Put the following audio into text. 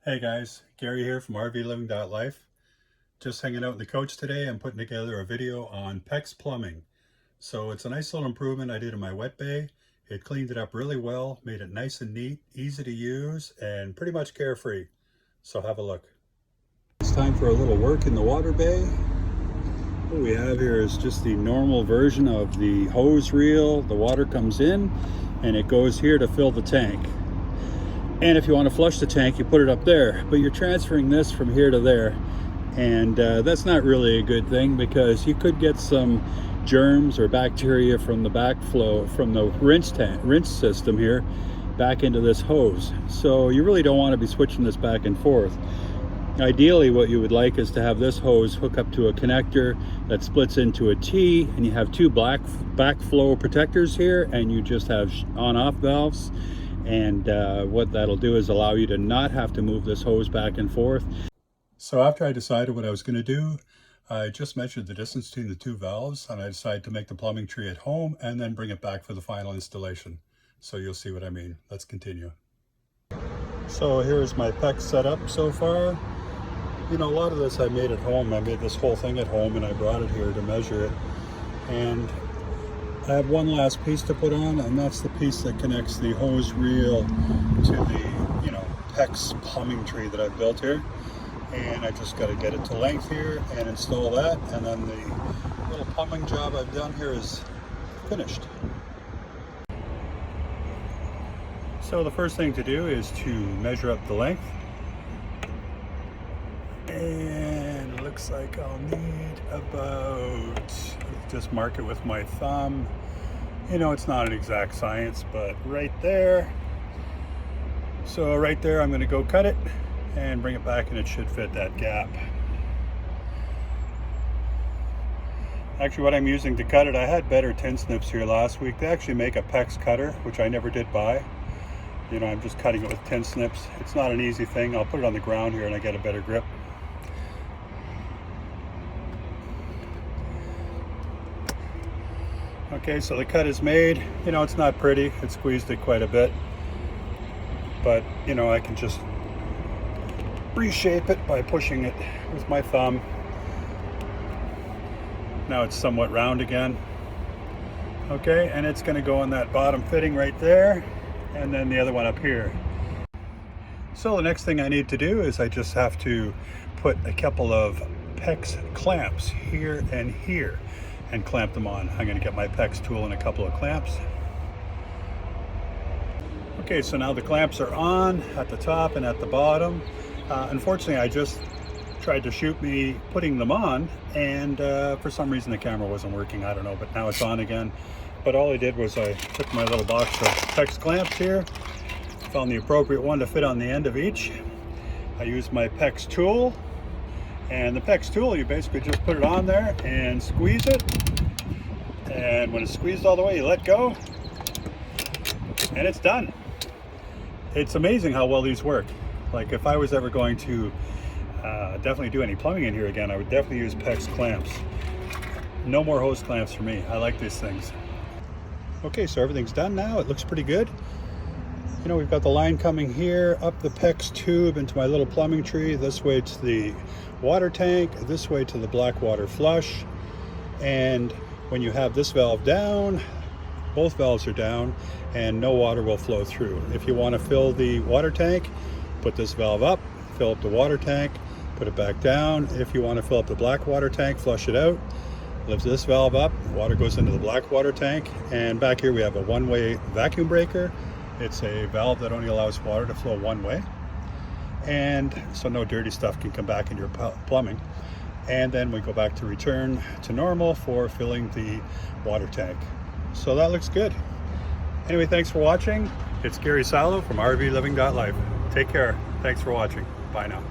Hey guys, Gary here from RVLivingLIFE. Just hanging out in the coach today. I'm putting together a video on PEX plumbing. So it's a nice little improvement I did in my wet bay. It cleaned it up really well, made it nice and neat, easy to use, and pretty much carefree. So have a look. It's time for a little work in the water bay. What we have here is just the normal version of the hose reel. The water comes in and it goes here to fill the tank. And if you want to flush the tank, you put it up there, but you're transferring this from here to there. And that's not really a good thing, because you could get some germs or bacteria from the backflow from the rinse system here back into this hose. So you really don't want to be switching this back and forth. Ideally, what you would like is to have this hose hook up to a connector that splits into a T, and you have two backflow protectors here, and you just have on-off valves. And what that'll do is allow you to not have to move this hose back and forth. So after I decided what I was going to do, I just measured the distance between the two valves, and I decided to make the plumbing tree at home and then bring it back for the final installation. So you'll see what I mean. Let's continue. So here's my PEX setup so far. You know, a lot of this I made at home. I made this whole thing at home and I brought it here to measure it. And I have one last piece to put on, and that's the piece that connects the hose reel to the, PEX plumbing tree that I've built here. And I just got to get it to length here and install that, and then the little plumbing job I've done here is finished. So the first thing to do is to measure up the length. And it looks like I'll need about, just mark it with my thumb. You know, it's not an exact science, but right there. So right there, I'm going to go cut it and bring it back, and it should fit that gap. Actually, what I'm using to cut it, I had better tin snips here last week. They actually make a PEX cutter, which I never did buy. You know, I'm just cutting it with tin snips. It's not an easy thing. I'll put it on the ground here and I get a better grip. Okay, so the cut is made. You know, it's not pretty. It squeezed it quite a bit. But, you know, I can just reshape it by pushing it with my thumb. Now it's somewhat round again. Okay, and it's going to go on that bottom fitting right there, and then the other one up here. So the next thing I need to do is I just have to put a couple of PEX clamps here and here and clamp them on. I'm going to get my PEX tool and a couple of clamps. Okay, so now the clamps are on at the top and at the bottom. Unfortunately, I just tried to shoot me putting them on, and for some reason the camera wasn't working. I don't know, but now it's on again. But all I did was I took my little box of PEX clamps here, found the appropriate one to fit on the end of each. I used my PEX tool, and the PEX tool, you basically just put it on there and squeeze it. And when it's squeezed all the way, you let go, and it's done. It's amazing how well these work. Like, if I was ever going to definitely do any plumbing in here again, I would definitely use PEX clamps. No more hose clamps for me. I like these things. Okay, so everything's done now. It looks pretty good. You know, we've got the line coming here up the PEX tube into my little plumbing tree, this way to the water tank, this way to the black water flush. And when you have this valve down, both valves are down, and no water will flow through. If you want to fill the water tank, put this valve up, fill up the water tank, put it back down. If you want to fill up the black water tank, flush it out, lift this valve up, water goes into the black water tank. And back here we have a one-way vacuum breaker. It's a valve that only allows water to flow one way, and so no dirty stuff can come back into your plumbing. And then we go back to return to normal for filling the water tank. So that looks good. Anyway, thanks for watching. It's Gary Salo from RVLivingLIFE. Take care. Thanks for watching. Bye now.